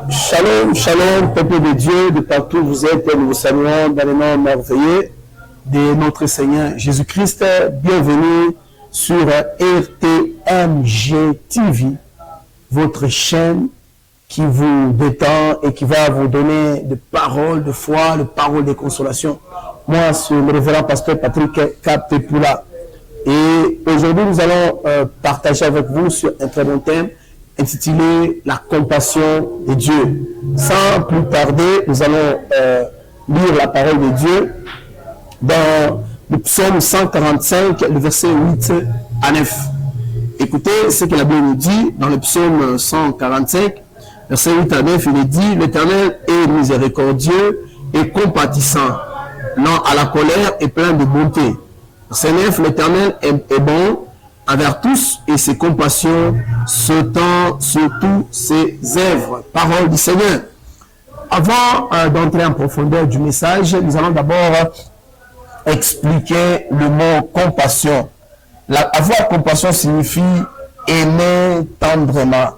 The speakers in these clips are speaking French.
Shalom, shalom, peuple de Dieu, de partout où vous êtes, nous vous saluons dans le nom merveilleux de notre Seigneur Jésus-Christ. Bienvenue sur RTMG TV, votre chaîne qui vous détend et qui va vous donner des paroles de foi, des paroles de consolation. Moi, c'est le révérend pasteur Patrick Kapepula. Et aujourd'hui, nous allons partager avec vous sur un très bon thème intitulé « La compassion de Dieu ». Sans plus tarder, nous allons lire la parole de Dieu dans le psaume 145, le verset 8 à 9. Écoutez ce que la Bible nous dit dans le psaume 145, verset 8 à 9. Il est dit « L'Éternel est miséricordieux et compatissant, lent à la colère et plein de bonté. » Verset 9, « L'Éternel est bon envers tous et ses compassions s'étendent sur tous ses œuvres. » Parole du Seigneur. Avant d'entrer en profondeur du message, nous allons d'abord expliquer le mot compassion. Avoir compassion signifie aimer tendrement.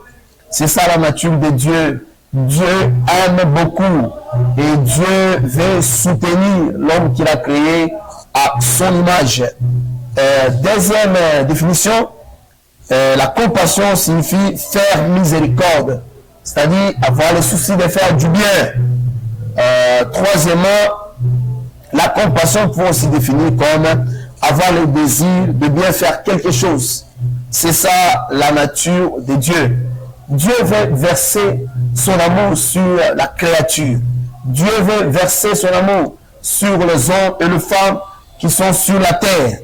C'est ça la nature de Dieu. Dieu aime beaucoup et Dieu veut soutenir l'homme qu'il a créé à son image. Deuxième définition, la compassion signifie faire miséricorde, c'est-à-dire avoir le souci de faire du bien. Troisièmement, la compassion peut aussi définir comme avoir le désir de bien faire quelque chose. C'est ça la nature de Dieu. Dieu veut verser son amour sur la créature. Dieu veut verser son amour sur les hommes et les femmes qui sont sur la terre.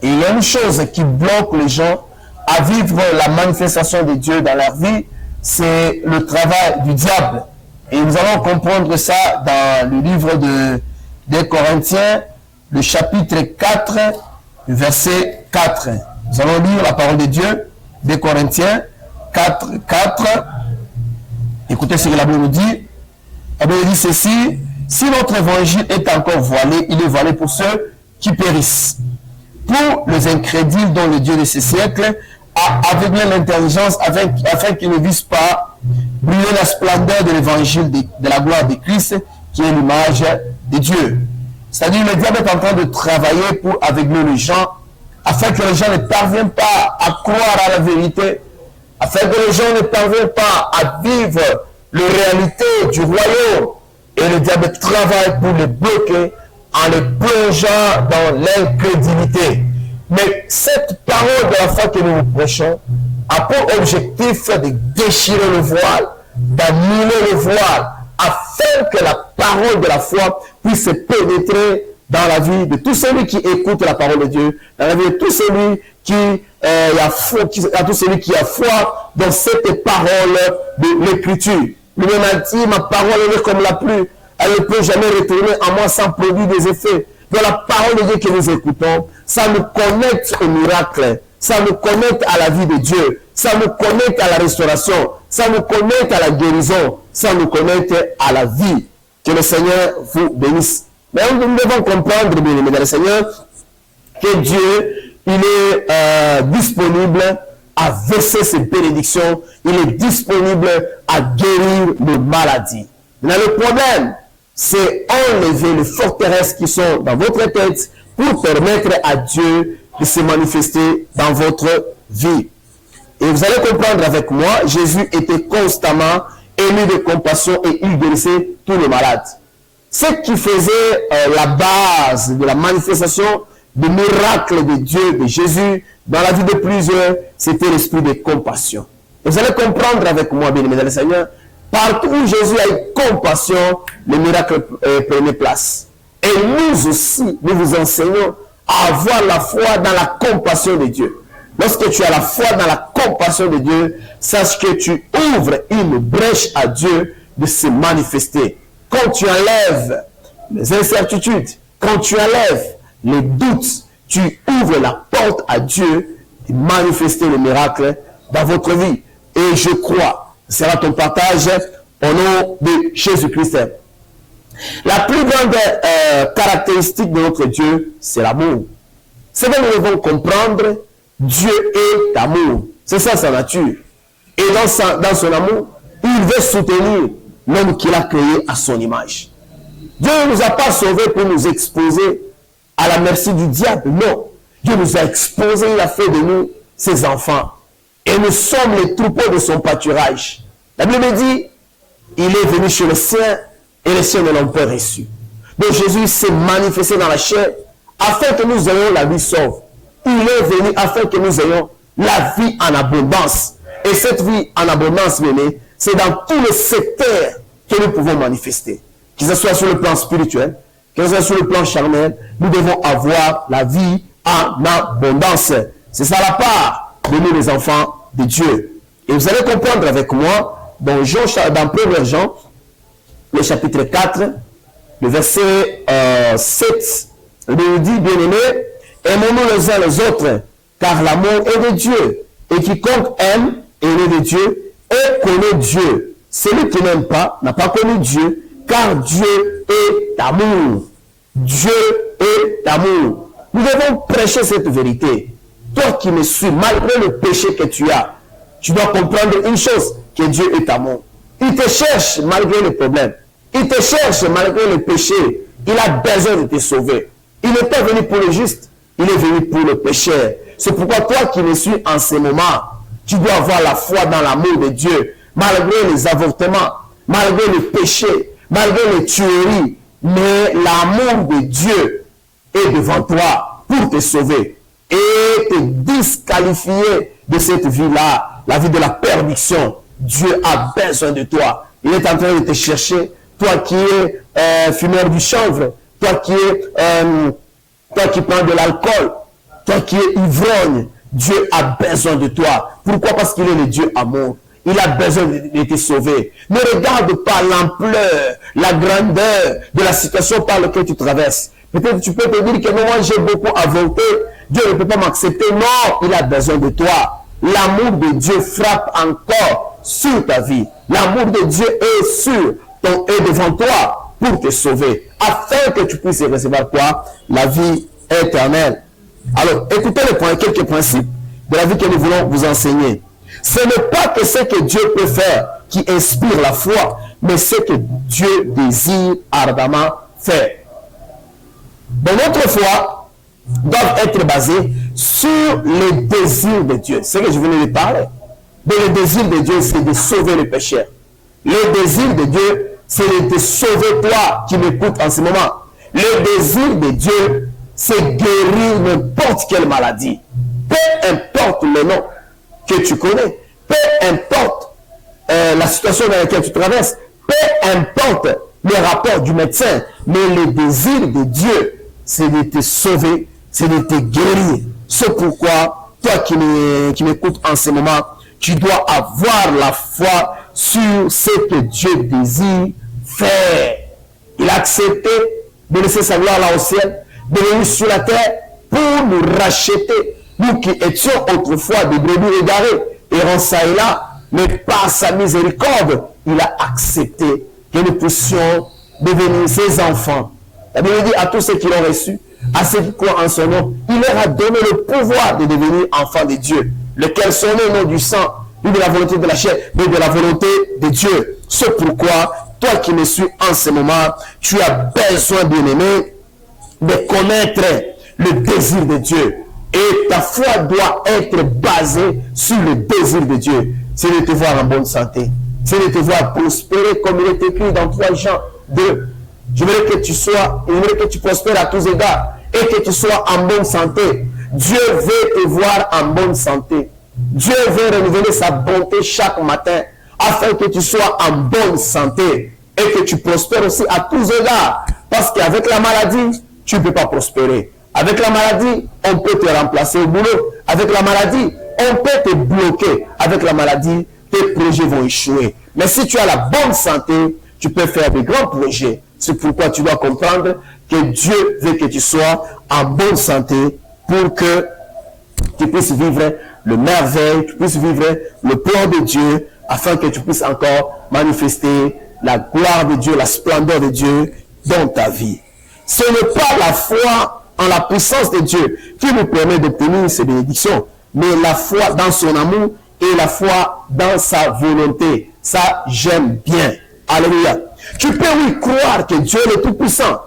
Et il y a une chose qui bloque les gens à vivre la manifestation de Dieu dans leur vie, c'est le travail du diable. Et nous allons comprendre ça dans le livre des Corinthiens, le chapitre 4, verset 4. Nous allons lire la parole de Dieu, des Corinthiens 4. Écoutez ce que la Bible nous dit. La Bible dit ceci: si notre évangile est encore voilé, il est voilé pour ceux qui périssent. Pour les incrédules dont le Dieu de ces siècles a aveuglé l'intelligence afin qu'ils ne vissent pas briller la splendeur de l'évangile de la gloire de Christ, qui est l'image de Dieu. C'est-à-dire le diable est en train de travailler pour aveugler les gens, afin que les gens ne parviennent pas à croire à la vérité, afin que les gens ne parviennent pas à vivre la réalité du royaume. Et le diable travaille pour les bloquer en les plongeant dans l'incrédulité. Mais cette parole de la foi que nous prêchons a pour objectif de déchirer le voile, d'annuler le voile, afin que la parole de la foi puisse pénétrer dans la vie de tout celui qui écoute la parole de Dieu, dans la vie de tout celui qui a foi dans cette parole de l'Écriture. Lui-même a dit, ma parole est comme la pluie, elle ne peut jamais retourner à moi sans produire des effets. Dans la parole de Dieu que nous écoutons, ça nous connecte au miracle, ça nous connecte à la vie de Dieu, ça nous connecte à la restauration, ça nous connecte à la guérison, ça nous connecte à la vie. Que le Seigneur vous bénisse. Mais nous devons comprendre, bien aimés dans le Seigneur, que Dieu, il est disponible à verser ses bénédictions, il est disponible à guérir nos maladies. Mais le problème, c'est enlever les forteresses qui sont dans votre tête pour permettre à Dieu de se manifester dans votre vie. Et vous allez comprendre avec moi, Jésus était constamment ému de compassion et il guérissait tous les malades. Ce qui faisait la base de la manifestation du miracle de Dieu, de Jésus, dans la vie de plusieurs, c'était l'esprit de compassion. Et vous allez comprendre avec moi, bien aimés dans le Seigneur, partout où Jésus a eu compassion, le miracle prenait place. Et nous aussi, nous vous enseignons à avoir la foi dans la compassion de Dieu. Lorsque tu as la foi dans la compassion de Dieu, sache que tu ouvres une brèche à Dieu de se manifester. Quand tu enlèves les incertitudes, quand tu enlèves les doutes, tu ouvres la porte à Dieu de manifester le miracle dans votre vie. Et je crois, ce sera ton partage au nom de Jésus-Christ. La plus grande caractéristique de notre Dieu, c'est l'amour. C'est que nous devons comprendre, Dieu est amour. C'est ça sa nature. Et dans son amour, il veut soutenir l'homme qu'il a créé à son image. Dieu ne nous a pas sauvés pour nous exposer à la merci du diable. Non. Dieu nous a exposés, il a fait de nous ses enfants. Et nous sommes les troupeaux de son pâturage. La Bible dit, il est venu chez les siens et les siens ne l'ont pas reçu. Donc Jésus s'est manifesté dans la chair afin que nous ayons la vie sauve. Il est venu afin que nous ayons la vie en abondance. Et cette vie en abondance, venez, c'est dans tous les secteurs que nous pouvons manifester. Que ce soit sur le plan spirituel, que ce soit sur le plan charnel, nous devons avoir la vie en abondance. C'est ça la part de nous les enfants de Dieu. Et vous allez comprendre avec moi dans 1 Jean, le chapitre 4, le verset 7, il nous dit, bien-aimés, aimons-nous les uns les autres, car l'amour est de Dieu. Et quiconque aime est né de Dieu et connaît Dieu. Celui qui n'aime pas n'a pas connu Dieu, car Dieu est amour. Dieu est amour. Nous devons prêcher cette vérité. Toi qui me suis, malgré le péché que tu as, tu dois comprendre une chose, que Dieu est amour. Il te cherche malgré les problèmes. Il te cherche malgré le péché. Il a besoin de te sauver. Il n'est pas venu pour le juste, il est venu pour le pécheur. C'est pourquoi toi qui me suis en ce moment, tu dois avoir la foi dans l'amour de Dieu, malgré les avortements, malgré le péché, malgré les tueries. Mais l'amour de Dieu est devant toi pour te sauver et te disqualifier de cette vie-là, la vie de la perdition. Dieu a besoin de toi. Il est en train de te chercher, toi qui es fumeur du chanvre, toi qui prends de l'alcool, toi qui es ivrogne. Dieu a besoin de toi. Pourquoi? Parce qu'il est le Dieu amour. Il a besoin de te sauver. Ne regarde pas l'ampleur, la grandeur de la situation par laquelle tu traverses. Peut-être tu peux te dire que moi j'ai beaucoup avorté. Dieu ne peut pas m'accepter. Non, il a besoin de toi. L'amour de Dieu frappe encore sur ta vie. L'amour de Dieu est devant toi pour te sauver. Afin que tu puisses recevoir quoi? La vie éternelle. Alors, écoutez quelques principes de la vie que nous voulons vous enseigner. Ce n'est pas que ce que Dieu peut faire qui inspire la foi, mais ce que Dieu désire ardemment faire. Donc notre foi doit être basée sur les désirs de Dieu. C'est ce que je venais de parler. Mais le désir de Dieu, c'est de sauver le pécheur. Le désir de Dieu, c'est de te sauver toi qui m'écoutes en ce moment. Le désir de Dieu, c'est guérir n'importe quelle maladie. Peu importe le nom que tu connais, peu importe la situation dans laquelle tu traverses, peu importe les rapports du médecin, mais le désir de Dieu, c'est de te sauver, c'est de te guérir. C'est pourquoi, toi qui m'écoutes en ce moment, tu dois avoir la foi sur ce que Dieu désire faire. Il a accepté de laisser sa gloire là au ciel, de venir sur la terre pour nous racheter. Nous qui étions autrefois des brebis égarées, errant ça et là, mais par sa miséricorde, il a accepté que nous puissions devenir ses enfants. La Bible dit à tous ceux qui l'ont reçu, à ceux qui croient en son nom, il leur a donné le pouvoir de devenir enfants de Dieu, lequel sont nés non du sang, ni de la volonté de la chair, mais de la volonté de Dieu. C'est pourquoi, toi qui me suis en ce moment, tu as besoin, bien-aimé, de connaître le désir de Dieu. Et ta foi doit être basée sur le désir de Dieu. C'est de te voir en bonne santé. C'est de te voir prospérer comme il est écrit dans 3 Jean 2. Je voudrais que tu prospères à tous égards et que tu sois en bonne santé. Dieu veut te voir en bonne santé. Dieu veut renouveler sa bonté chaque matin afin que tu sois en bonne santé et que tu prospères aussi à tous égards. Parce qu'avec la maladie, tu ne peux pas prospérer. Avec la maladie, on peut te remplacer au boulot. Avec la maladie, on peut te bloquer. Avec la maladie, tes projets vont échouer. Mais si tu as la bonne santé, tu peux faire de grands projets. C'est pourquoi tu dois comprendre que Dieu veut que tu sois en bonne santé pour que tu puisses vivre le merveille, tu puisses vivre le plan de Dieu, afin que tu puisses encore manifester la gloire de Dieu, la splendeur de Dieu dans ta vie. Ce n'est pas la foi en la puissance de Dieu qui nous permet d'obtenir ces bénédictions, mais la foi dans son amour et la foi dans sa volonté. Ça, j'aime bien. Alléluia. Tu peux, oui, croire que Dieu est tout-puissant.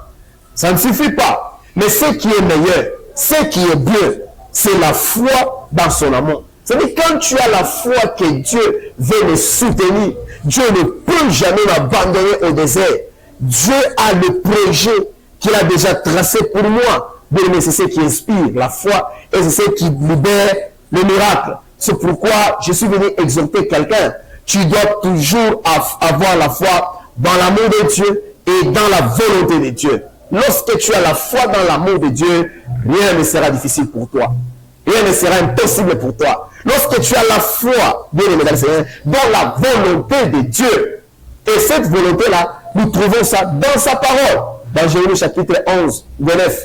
Ça ne suffit pas. Mais ce qui est meilleur, ce qui est bien, c'est la foi dans son amour. C'est-à-dire, quand tu as la foi que Dieu veut me soutenir, Dieu ne peut jamais m'abandonner au désert. Dieu a le projet qu'il a déjà tracé pour moi. Mais c'est ce qui inspire la foi et c'est ce qui libère le miracle. C'est pourquoi je suis venu exhorter quelqu'un. Tu dois toujours avoir la foi dans l'amour de Dieu et dans la volonté de Dieu. Lorsque tu as la foi dans l'amour de Dieu, rien ne sera difficile pour toi. Rien ne sera impossible pour toi. Lorsque tu as la foi, bien aimé dans le Seigneur, dans la volonté de Dieu, et cette volonté-là, nous trouvons ça dans sa parole. Dans Jérémie chapitre 11, 29.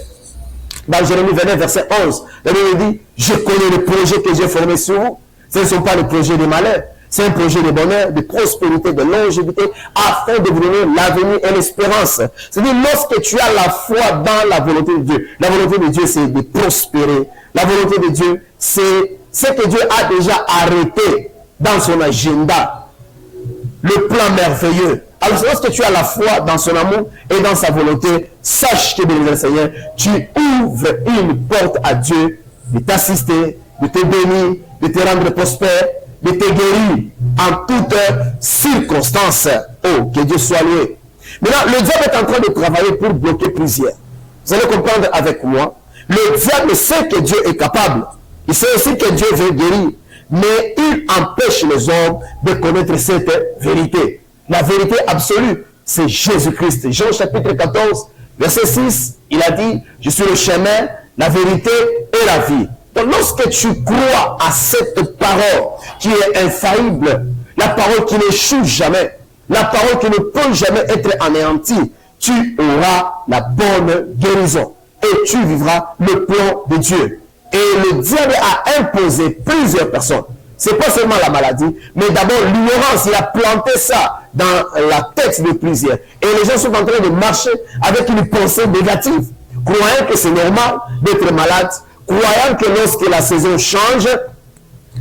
Dans Jérémie 29, verset 11, la Bible dit, je connais le projet que j'ai formé sur vous. Ce ne sont pas les projets de malheur. C'est un projet de bonheur, de prospérité, de longévité, afin de vous donner l'avenir et l'espérance. C'est-à-dire, lorsque tu as la foi dans la volonté de Dieu, la volonté de Dieu, c'est de prospérer. La volonté de Dieu, c'est ce que Dieu a déjà arrêté dans son agenda. Le plan merveilleux. Alors, lorsque tu as la foi dans son amour et dans sa volonté, sache que, béni le Seigneur, tu ouvres une porte à Dieu de t'assister, de te bénir, de te rendre prospère, de te guérir en toutes circonstances. Oh, que Dieu soit loué. Maintenant, le diable est en train de travailler pour bloquer plusieurs. Vous allez comprendre avec moi. Le diable sait que Dieu est capable. Il sait aussi que Dieu veut guérir. Mais il empêche les hommes de connaître cette vérité. La vérité absolue, c'est Jésus-Christ. Jean chapitre 14, verset 6, il a dit, je suis le chemin, la vérité et la vie. Donc lorsque tu crois à cette parole qui est infaillible, la parole qui n'échoue jamais, la parole qui ne peut jamais être anéantie, tu auras la bonne guérison et tu vivras le plan de Dieu. Et le diable a imposé plusieurs personnes. C'est pas seulement la maladie, mais d'abord l'ignorance. Il a planté ça dans la tête de plusieurs. Et les gens sont en train de marcher avec une pensée négative, croyant que c'est normal d'être malade, croyant que lorsque la saison change,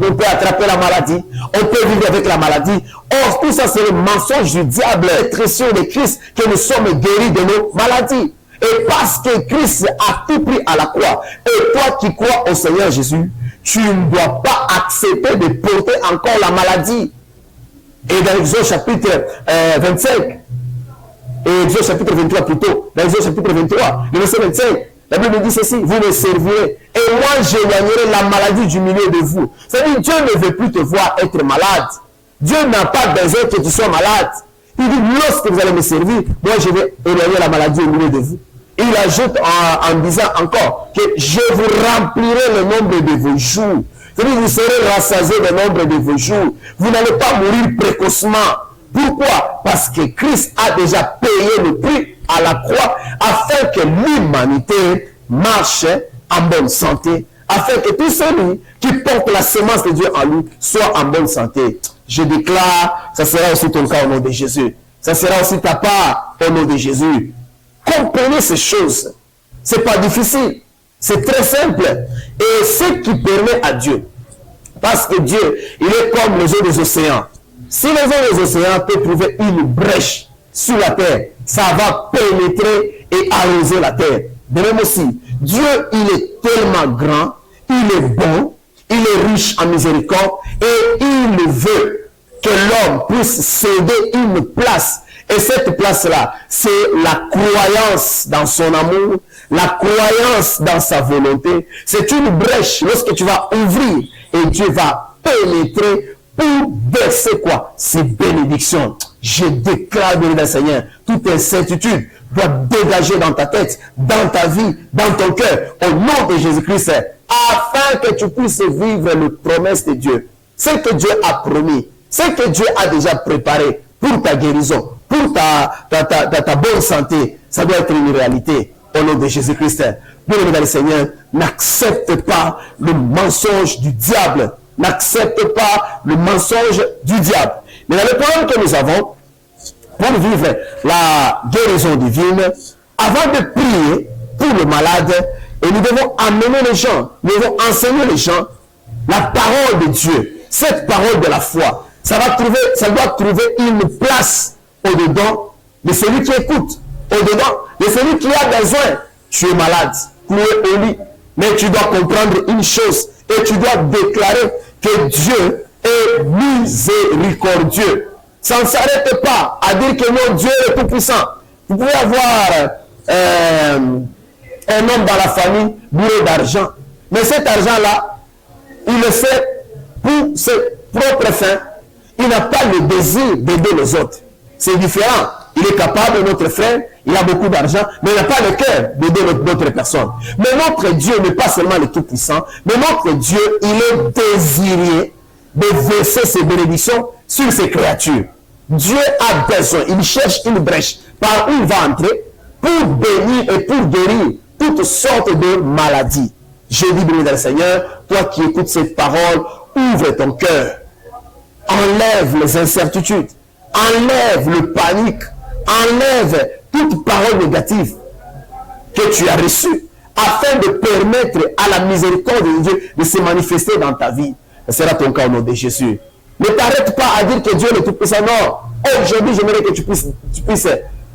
on peut attraper la maladie, on peut vivre avec la maladie. Or, tout ça, c'est le mensonge du diable. Être sûr de Christ que nous sommes guéris de nos maladies. Et parce que Christ a tout pris à la croix, et toi qui crois au Seigneur Jésus, tu ne dois pas accepter de porter encore la maladie. Et dans Exode chapitre 25, et Exode chapitre 23 plutôt, dans Exode chapitre 23, le verset 25, la Bible dit ceci, vous me servirez, et moi j'éloignerai la maladie du milieu de vous. C'est-à-dire, Dieu ne veut plus te voir être malade. Dieu n'a pas besoin que tu sois malade. Il dit, lorsque vous allez me servir, moi je vais éloigner la maladie au milieu de vous. Et il ajoute en disant encore que je vous remplirai le nombre de vos jours. C'est-à-dire, vous serez rassasiés du nombre de vos jours. Vous n'allez pas mourir précocement. Pourquoi? Parce que Christ a déjà payé le prix à la croix afin que l'humanité marche en bonne santé, afin que tout celui qui porte la semence de Dieu en lui soit en bonne santé. Je déclare, ça sera aussi ton cas au nom de Jésus. Ça sera aussi ta part au nom de Jésus. Comprenez ces choses. C'est pas difficile. C'est très simple. Et ce qui permet à Dieu, parce que Dieu, il est comme les eaux des océans. Si les eaux des océans peuvent trouver une brèche sur la terre, ça va pénétrer et arroser la terre. De même aussi, Dieu, il est tellement grand, il est bon, il est riche en miséricorde et il veut que l'homme puisse céder une place. Et cette place-là, c'est la croyance dans son amour, la croyance dans sa volonté. C'est une brèche lorsque tu vas ouvrir et Dieu va pénétrer pour verser quoi? Ces bénédictions. Je déclare, béni le Seigneur, toute incertitude doit dégager dans ta tête, dans ta vie, dans ton cœur, au nom de Jésus-Christ, afin que tu puisses vivre les promesses de Dieu. Ce que Dieu a promis, ce que Dieu a déjà préparé pour ta guérison, pour ta bonne santé, ça doit être une réalité au nom de Jésus-Christ. Bien-aimé dans le Seigneur, n'accepte pas le mensonge du diable. N'accepte pas le mensonge du diable. Mais dans le problème que nous avons, pour vivre la guérison divine, avant de prier pour le malade, et nous devons amener les gens, nous devons enseigner les gens la parole de Dieu, cette parole de la foi, ça doit trouver une place au-dedans de celui qui écoute, au-dedans de celui qui a besoin. Tu es malade, cloué au lit, mais tu dois comprendre une chose et tu dois déclarer que Dieu est miséricordieux. Ça ne s'arrête pas à dire que non, Dieu est tout-puissant. Vous pouvez avoir un homme dans la famille bourré d'argent, mais cet argent-là, il le fait pour ses propres fins. Il n'a pas le désir d'aider les autres. C'est différent. Il est capable, notre frère, il a beaucoup d'argent, mais il n'a pas le cœur d'aider d'autres personnes. Mais notre Dieu n'est pas seulement le Tout-Puissant, mais notre Dieu, il est désiré de verser ses bénédictions sur ses créatures. Dieu a besoin, il cherche une brèche par où il va entrer pour bénir et pour guérir toutes sortes de maladies. Je dis, béni dans le Seigneur, toi qui écoutes cette parole, ouvre ton cœur. Enlève les incertitudes, enlève le panique, enlève toute parole négative que tu as reçue afin de permettre à la miséricorde de Dieu de se manifester dans ta vie. Ce sera ton cas au nom de Jésus. Ne t'arrête pas à dire que Dieu est tout-puissant. Non, aujourd'hui, j'aimerais que tu puisses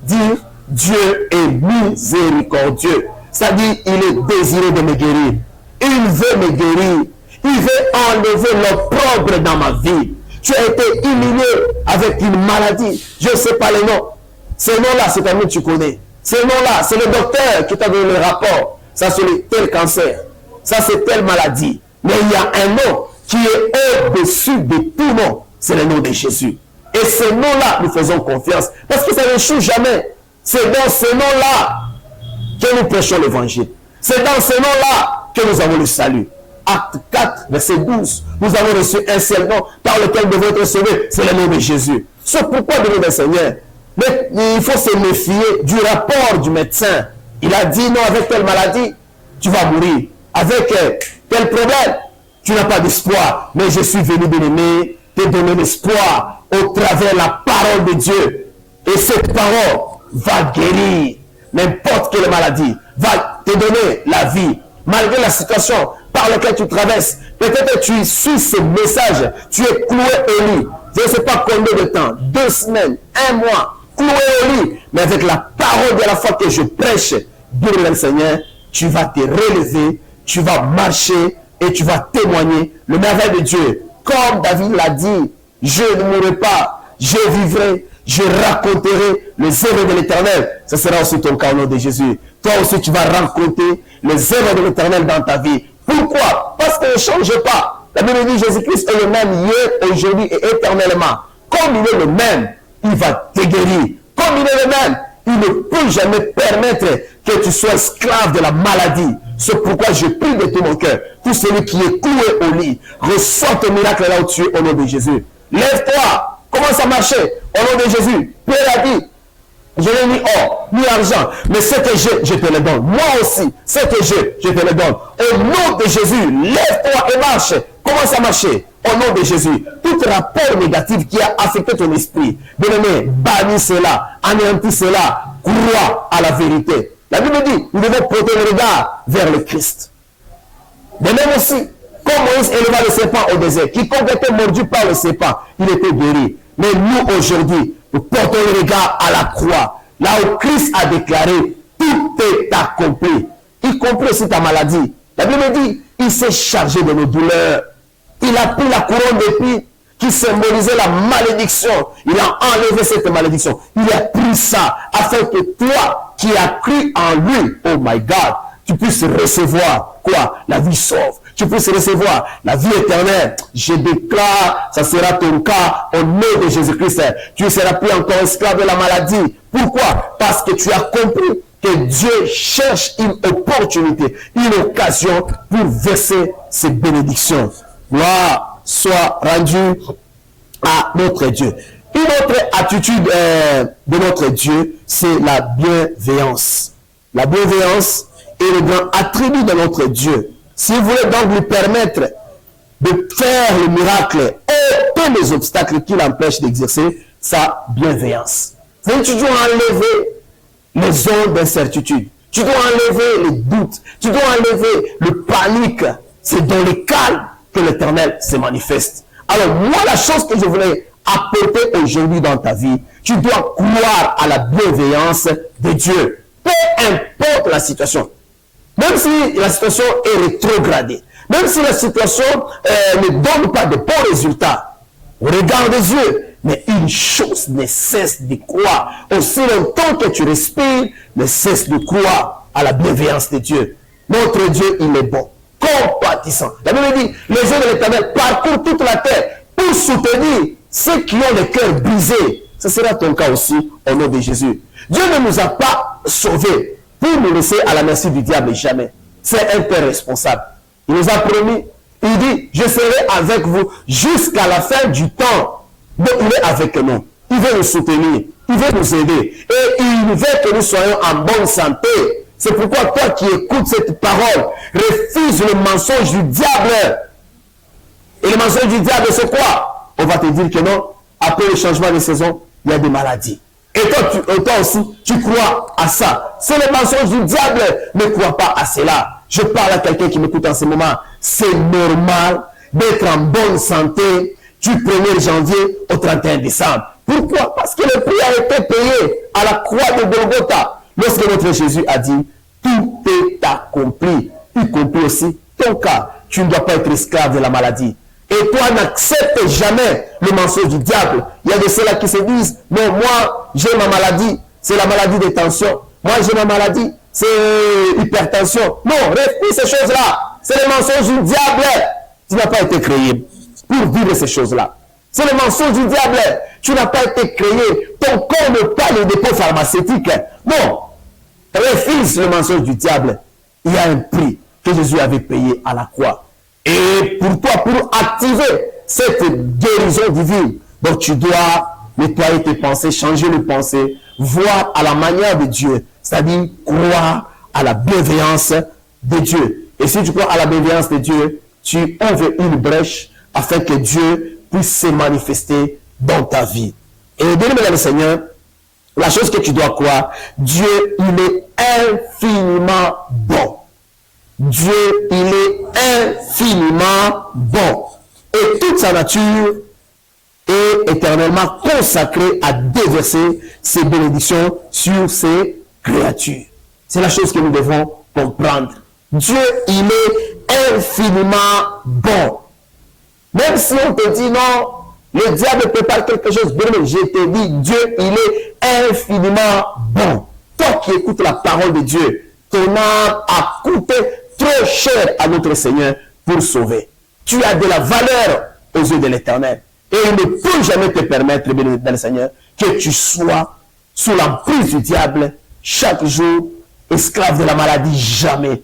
dire Dieu est miséricordieux. C'est-à-dire, il est désiré de me guérir. Il veut me guérir. Il veut enlever l'opprobre dans ma vie. Tu as été humilié avec une maladie. Je ne sais pas les noms. Ces noms-là, c'est un nom que tu connais. Ces noms-là, c'est le docteur qui t'a donné le rapport. Ça, c'est tel cancer. Ça, c'est telle maladie. Mais il y a un nom qui est au-dessus de tout nom. C'est le nom de Jésus. Et ce nom-là, nous faisons confiance. Parce que ça n'échoue jamais. C'est dans ce nom-là que nous prêchons l'évangile. C'est dans ce nom-là que nous avons le salut. Acte 4, verset 12. Nous avons reçu un seul nom par lequel nous devons être sauvés. C'est le nom de Jésus. C'est pourquoi, béni le Seigneur, mais il faut se méfier du rapport du médecin. Il a dit non, avec telle maladie, tu vas mourir. Avec tel problème, tu n'as pas d'espoir. Mais je suis venu, bien-aimé, te donner l'espoir au travers de la parole de Dieu. Et cette parole va guérir n'importe quelle maladie, va te donner la vie, malgré la situation par laquelle tu traverses. Peut-être que tu suis ce message, tu es cloué au lit. Je ne sais pas combien de temps, 2 semaines, 1 mois, cloué au lit. Mais avec la parole de la foi que je prêche, Dieu le Seigneur, tu vas te relever, tu vas marcher et tu vas témoigner le merveille de Dieu. Comme David l'a dit, je ne mourrai pas, je vivrai, je raconterai les œuvres de l'Éternel. Ce sera aussi ton cas au nom de Jésus. Toi aussi, tu vas raconter les œuvres de l'Éternel dans ta vie. Pourquoi? Parce qu'il ne change pas. La Bible dit Jésus-Christ est le même hier, aujourd'hui et éternellement. Comme il est le même, il va te guérir. Comme il est le même, il ne peut jamais permettre que tu sois esclave de la maladie. C'est pourquoi je prie de tout mon cœur. Tout celui qui est cloué au lit, reçoit ton miracle là où tu es au nom de Jésus. Lève-toi, commence à marcher au nom de Jésus. Pierre a dit, je n'ai ni or, ni argent, mais ce que j'ai, je te le donne. Moi aussi, ce que j'ai, je te le donne. Au nom de Jésus, lève-toi et marche. Commence à marcher. Au nom de Jésus, tout rapport négatif qui a affecté ton esprit, bien-aimé, bannis cela, anéantis cela, crois à la vérité. La Bible dit, nous devons porter le regard vers le Christ. De même aussi, comme Moïse éleva le serpent au désert, quiconque était mordu par le serpent, il était guéri. Mais nous, aujourd'hui, nous portons le regard à la croix, là où Christ a déclaré, tout est accompli, y compris aussi ta maladie. La Bible dit, il s'est chargé de nos douleurs. Il a pris la couronne d'épines qui symbolisait la malédiction. Il a enlevé cette malédiction. Il a pris ça afin que toi qui as cru en lui, oh my God, tu puisses recevoir quoi? La vie sauve. Tu puisses recevoir la vie éternelle. Je déclare, ça sera ton cas au nom de Jésus-Christ. Tu ne seras plus encore esclave de la maladie. Pourquoi? Parce que tu as compris que Dieu cherche une opportunité, une occasion pour verser ses bénédictions. Gloire soit rendue à notre Dieu. Une autre attitude de notre Dieu, c'est la bienveillance. La bienveillance est le grand attribut de notre Dieu. Si vous voulez donc lui permettre de faire le miracle et tous les obstacles qui l'empêchent d'exercer sa bienveillance. Donc tu dois enlever les ondes d'incertitude. Tu dois enlever les doutes. Tu dois enlever le panique. C'est dans le calme que l'Éternel se manifeste. Alors moi, la chose que je voulais apporter aujourd'hui dans ta vie, tu dois croire à la bienveillance de Dieu. Peu importe la situation. Même si la situation est rétrogradée, même si la situation ne donne pas de bons résultats, au regard des yeux, mais une chose ne cesse de croire. Aussi longtemps que tu respires, ne cesse de croire à la bienveillance de Dieu. Notre Dieu, il est bon, compatissant. La Bible dit, les yeux de l'Éternel parcourent toute la terre pour soutenir ceux qui ont le cœur brisé. Ce sera ton cas aussi au nom de Jésus. Dieu ne nous a pas sauvés pour nous laisser à la merci du diable jamais. C'est un Père responsable. Il nous a promis, il dit, je serai avec vous jusqu'à la fin du temps. Donc il est avec nous. Il veut nous soutenir. Il veut nous aider. Et il veut que nous soyons en bonne santé. C'est pourquoi toi qui écoutes cette parole, refuse le mensonge du diable. Et le mensonge du diable, c'est quoi? On va te dire que non, après le changement de saison, il y a des maladies. Et toi aussi, tu crois à ça. C'est le mensonge du diable. Ne crois pas à cela. Je parle à quelqu'un qui m'écoute en ce moment. C'est normal d'être en bonne santé du 1er janvier au 31 décembre. Pourquoi? Parce que le prix a été payé à la croix de Golgotha. Lorsque notre Jésus a dit, tout est accompli, y compris aussi ton cas. Tu ne dois pas être esclave de la maladie. Et toi, n'accepte jamais le mensonge du diable. Il y a de ceux-là qui se disent, non, moi, j'ai ma maladie, c'est la maladie des tensions. Moi, j'ai ma maladie, c'est hypertension. Non, refuse ces choses-là. C'est le mensonge du diable. Tu n'as pas été créé pour vivre ces choses-là. C'est le mensonge du diable. Tu n'as pas été créé. Ton corps ne pas les dépôts pharmaceutiques. Non. Refuse le mensonge du diable. Il y a un prix que Jésus avait payé à la croix. Et pour toi, pour activer cette guérison divine, donc tu dois nettoyer tes pensées, changer les pensées, voir à la manière de Dieu, c'est-à-dire croire à la bienveillance de Dieu. Et si tu crois à la bienveillance de Dieu, tu ouvres une brèche afin que Dieu puisse se manifester dans ta vie. Et bien aimé dans le Seigneur, la chose que tu dois croire, Dieu, il est infiniment bon. Dieu, il est infiniment bon. Et toute sa nature est éternellement consacrée à déverser ses bénédictions sur ses créatures. C'est la chose que nous devons comprendre. Dieu, il est infiniment bon. Même si on te dit non, le diable prépare quelque chose, bien, je te dis, Dieu, il est infiniment bon. Toi qui écoutes la parole de Dieu, ton âme a coûté trop cher à notre Seigneur pour sauver. Tu as de la valeur aux yeux de l'Éternel. Et il ne peut jamais te permettre, bien dans le Seigneur, que tu sois sous l'emprise du diable chaque jour, esclave de la maladie, jamais.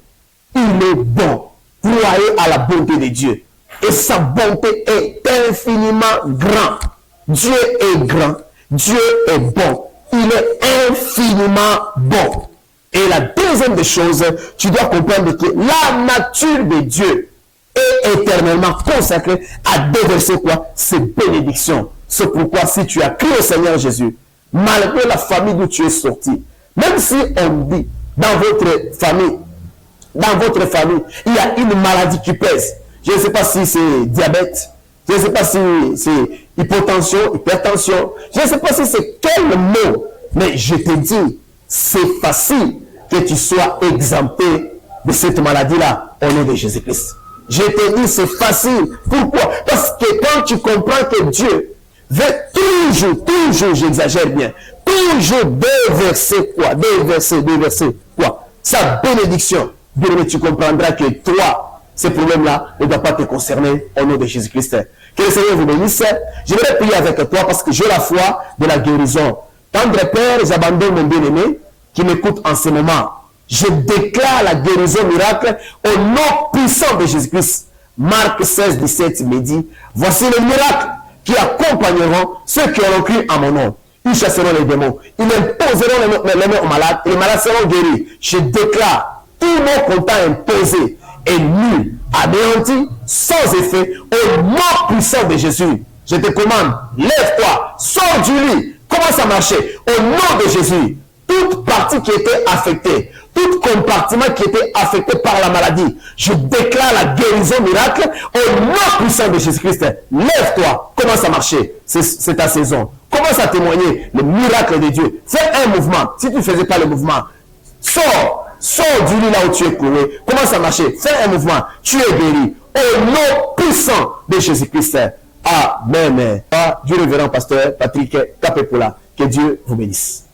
Il est bon. Croyez à la bonté de Dieu. Et sa bonté est infiniment grand. Dieu est grand. Dieu est bon. Il est infiniment bon. Et la deuxième des choses, tu dois comprendre que la nature de Dieu est éternellement consacrée à déverser quoi? Ses bénédictions. C'est pourquoi si tu as crié au Seigneur Jésus, malgré la famille d'où tu es sorti, même si on dit dans votre famille, il y a une maladie qui pèse. Je ne sais pas si c'est diabète, je ne sais pas si c'est hypertension, je ne sais pas si c'est quel mot, mais je te dis, c'est facile que tu sois exempté de cette maladie-là au nom de Jésus-Christ. Je te dis, c'est facile. Pourquoi? Parce que quand tu comprends que Dieu veut toujours, j'exagère bien, toujours déverser quoi? Sa bénédiction. Bien, tu comprendras que toi, ces problèmes-là ne doivent pas te concerner au nom de Jésus-Christ. Que le Seigneur vous bénisse. Je vais prier avec toi parce que j'ai la foi de la guérison. Tendre Père, j'abandonne mon bien-aimé qui m'écoute en ce moment. Je déclare la guérison miracle au nom puissant de Jésus-Christ. Marc 16, 17 me dit, voici les miracles qui accompagneront ceux qui auront cru en mon nom. Ils chasseront les démons. Ils imposeront les mains aux malades et les malades seront guéris. Je déclare tout mot qu'on t'a imposé est nul, anéanti, sans effet, au nom puissant de Jésus. Je te commande, lève-toi, sors du lit, commence à marcher, au nom de Jésus. Toute partie qui était affectée, tout compartiment qui était affecté par la maladie. Je déclare la guérison miracle au nom puissant de Jésus-Christ. Lève-toi, commence à marcher. C'est ta saison. Commence à témoigner le miracle de Dieu. Fais un mouvement. Si tu ne faisais pas le mouvement, sors du lit là où tu es cloué. Commence à marcher. Fais un mouvement. Tu es guéri. Au nom puissant de Jésus-Christ. Amen. Dieu révérend pasteur Patrick Kapepula. Que Dieu vous bénisse.